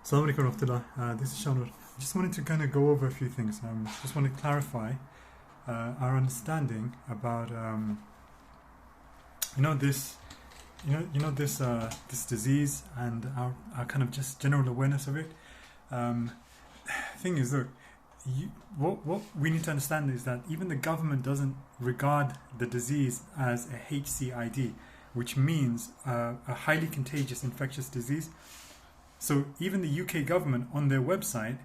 Assalamu alaikum warahmatullah. This is Shanur. I just wanted to kind of go over a few things. Just want to clarify our understanding about this this disease and our kind of just general awareness of it. Thing is, look, what we need to understand is that even the government doesn't regard the disease as a HCID, which means a highly contagious infectious disease. So even the UK government on their website,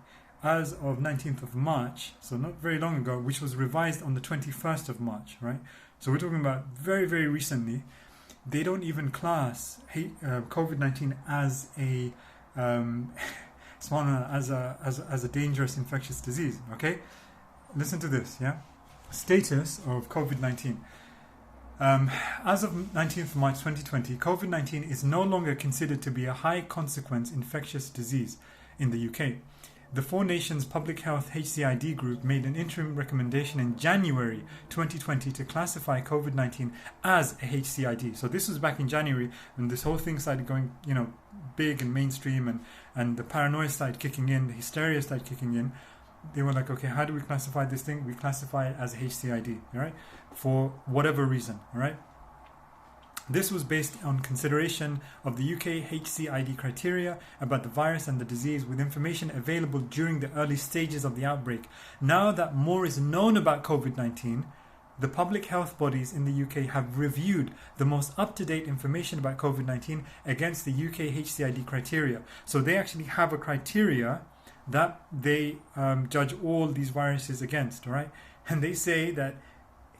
as of 19th of March, so not very long ago, which was revised on the 21st of March, right? So we're talking about very, very recently. They don't even class COVID-19 as a as a dangerous infectious disease. Okay, listen to this. Yeah, status of COVID-19. As of 19th of March 2020, COVID-19 is no longer considered to be a high-consequence infectious disease in the UK. The Four Nations Public Health HCID group made an interim recommendation in January 2020 to classify COVID-19 as a HCID. So this was back in January when this whole thing started going, big and mainstream, and the paranoia started kicking in, the hysteria started kicking in. They were like, okay, how do we classify this thing? We classify it as a HCID, all right, for whatever reason, all right? This was based on consideration of the UK HCID criteria about the virus and the disease, with information available during the early stages of the outbreak. Now that more is known about COVID-19, the public health bodies in the UK have reviewed the most up-to-date information about COVID-19 against the UK HCID criteria. So they actually have a criteria that they judge all these viruses against, all right? And they say that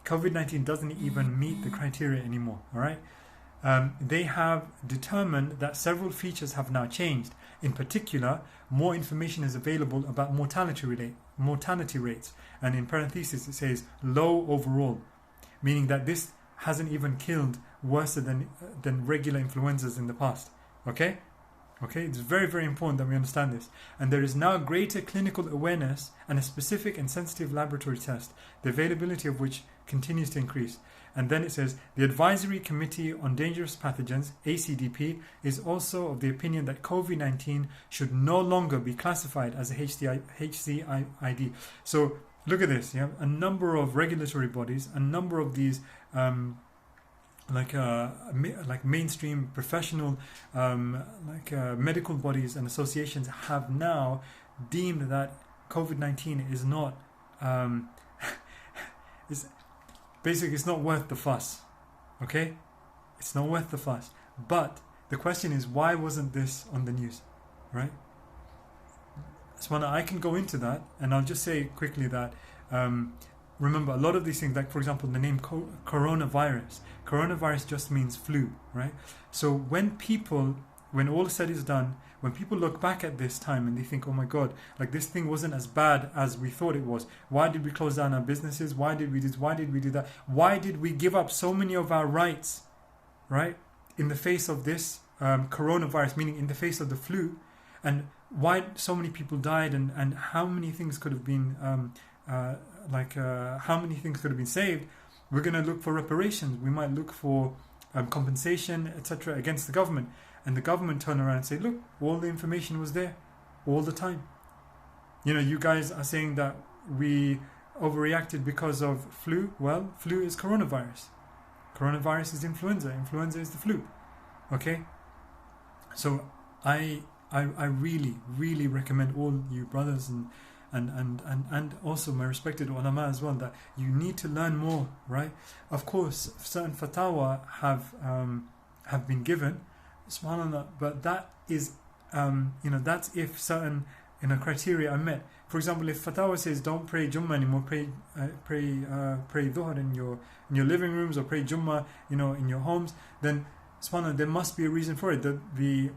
COVID-19 doesn't even meet the criteria anymore, all right? They have determined that several features have now changed. In particular, more information is available about mortality rates, and in parentheses it says low overall, meaning that this hasn't even killed worse than regular influenzas in the past, okay? Okay, it's very, very important that we understand this. And there is now greater clinical awareness and a specific and sensitive laboratory test, the availability of which continues to increase. And then it says, the Advisory Committee on Dangerous Pathogens, ACDP, is also of the opinion that COVID-19 should no longer be classified as a HCID. So look at this, you have a number of regulatory bodies, a number of these like mainstream professional medical bodies and associations have now deemed that COVID-19 is not it's not worth the fuss. Okay, it's not worth the fuss. But the question is, why wasn't this on the news, right? So I can go into that, and I'll just say quickly that remember, a lot of these things, like for example, the name coronavirus just means flu, right? So when all said is done, when people look back at this time and they think, oh my God, like this thing wasn't as bad as we thought it was. Why did we close down our businesses? Why did we do this? Why did we do that? Why did we give up so many of our rights, right? In the face of this coronavirus, meaning in the face of the flu, and why so many people died, and how many things could have been how many things could have been saved. We're going to look for reparations. We might look for compensation, etc., against the government. And the government turn around and say, look, all the information was there all the time. You guys are saying that we overreacted because of flu. Well, flu is coronavirus. Coronavirus is influenza. Influenza is the flu. Okay? So I really, really recommend all you brothers and also my respected ulama as well, that you need to learn more, right? Of course, certain fatwa have been given, subhanallah, but that is that's if certain criteria are met. For example, if fatwa says don't pray Jummah anymore, pray Dhuhr in your living rooms, or pray Jummah in your homes, then subhanallah, there must be a reason for it. The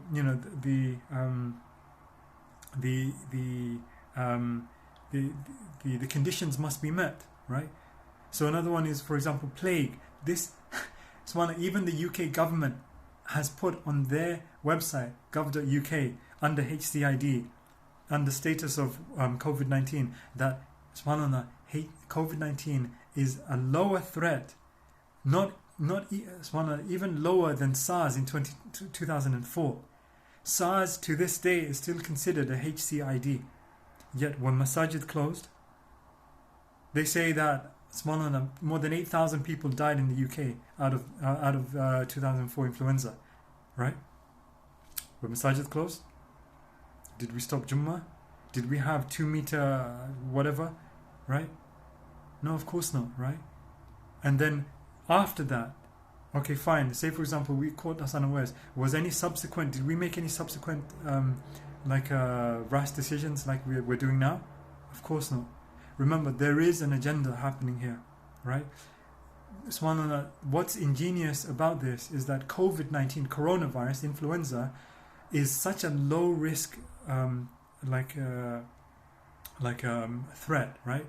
conditions must be met, right? So another one is, for example, plague. This even the UK government has put on their website, gov.uk, under HCID, under status of COVID-19, that subhanallah, COVID-19 is a lower threat, not subhanallah, even lower than SARS in 2004. SARS to this day is still considered a HCID. Yet when masajid closed, they say that subhanAllah, more than 8,000 people died in the UK out of 2004 influenza, right? When masajid closed, did we stop Jummah? Did we have 2 meter whatever, right? No, of course not, right? And then after that, okay, fine. Say for example, we caught us unawares. Was any subsequent? Did we make any subsequent rash decisions like we're doing now? Of course not. Remember, there is an agenda happening here, right? SubhanAllah, what's ingenious about this is that COVID-19, coronavirus, influenza, is such a low risk threat, right?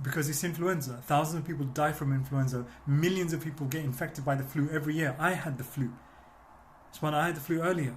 Because it's influenza. Thousands of people die from influenza. Millions of people get infected by the flu every year. I had the flu. SubhanAllah, I had the flu earlier.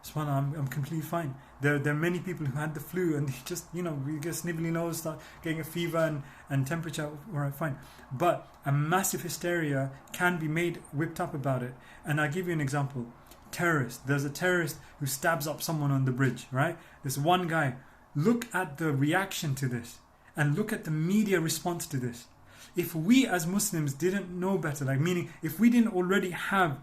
SubhanAllah, I'm completely fine. There are many people who had the flu and just, we get snivelly nose, start getting a fever and temperature. Alright, fine. But a massive hysteria can be whipped up about it. And I'll give you an example. Terrorist. There's a terrorist who stabs up someone on the bridge, right? This one guy. Look at the reaction to this. And look at the media response to this. If we as Muslims didn't know better, meaning if we didn't already have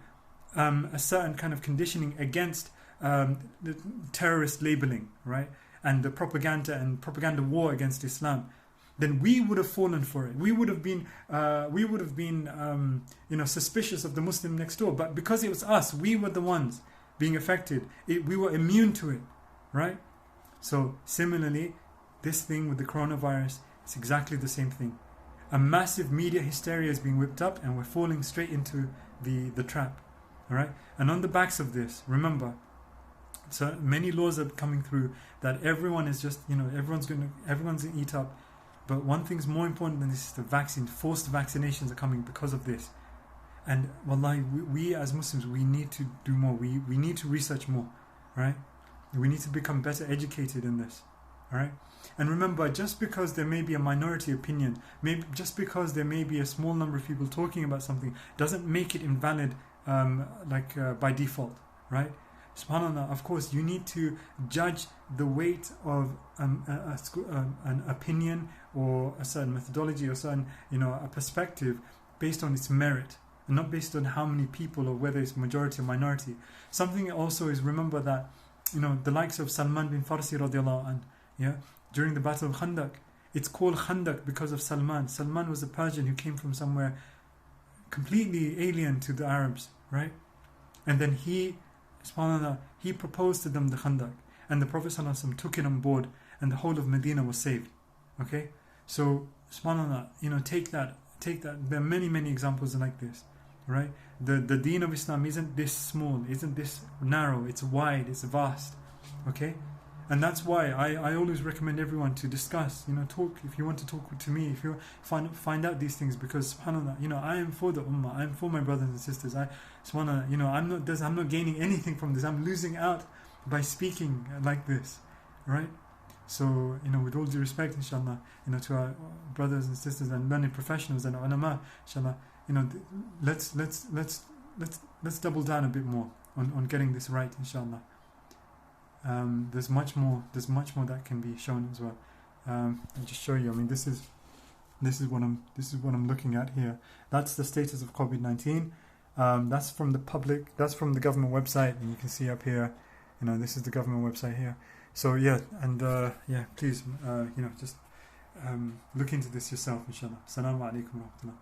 a certain kind of conditioning against the terrorist labeling, right, and the propaganda war against Islam, then we would have fallen for it. We would have been suspicious of the Muslim next door. But because it was us, we were the ones being affected. We were immune to it, right? So similarly, this thing with the coronavirus, it's exactly the same thing. A massive media hysteria is being whipped up and we're falling straight into the trap. All right? And on the backs of this, remember, so many laws are coming through that everyone is just, everyone's going to eat up. But one thing's more important than this is the vaccine. Forced vaccinations are coming because of this. And wallahi, we as Muslims, we need to do more. We need to research more, right? We need to become better educated in this. All right? And remember, just because there may be a minority opinion, just because there may be a small number of people talking about something, doesn't make it invalid by default, right? SubhanAllah, of course, you need to judge the weight of an opinion or a certain methodology or certain, a perspective based on its merit and not based on how many people or whether it's majority or minority. Something also is, remember that, the likes of Salman bin Farsi radiallahu anh, yeah, during the Battle of Khandaq, it's called Khandaq because of Salman. Salman was a Persian who came from somewhere completely alien to the Arabs, right? And then SubhanAllah, he proposed to them the Khandaq, and the Prophet ﷺ took it on board, and the whole of Medina was saved. Okay, so SubhanAllah, take that. There are many examples like this, right? The Deen of Islam isn't this small, isn't this narrow. It's wide, it's vast. Okay, and that's why I always recommend everyone to discuss. Talk if you want to talk to me. If you find out these things, because SubhanAllah, I am for the Ummah. I am for my brothers and sisters. SubhanAllah, I'm not gaining anything from this. I'm losing out by speaking like this, right? So with all due respect, inshallah, to our brothers and sisters and learned professionals and ulama, inshallah, let's double down a bit more on getting this right, inshallah. There's much more that can be shown as well. I'll just show you. This is what I'm looking at here. That's the status of COVID-19. That's from the government website, and you can see up here, this is the government website here. So please, just look into this yourself, inshallah. Assalamu alaikum wa rahmatullah.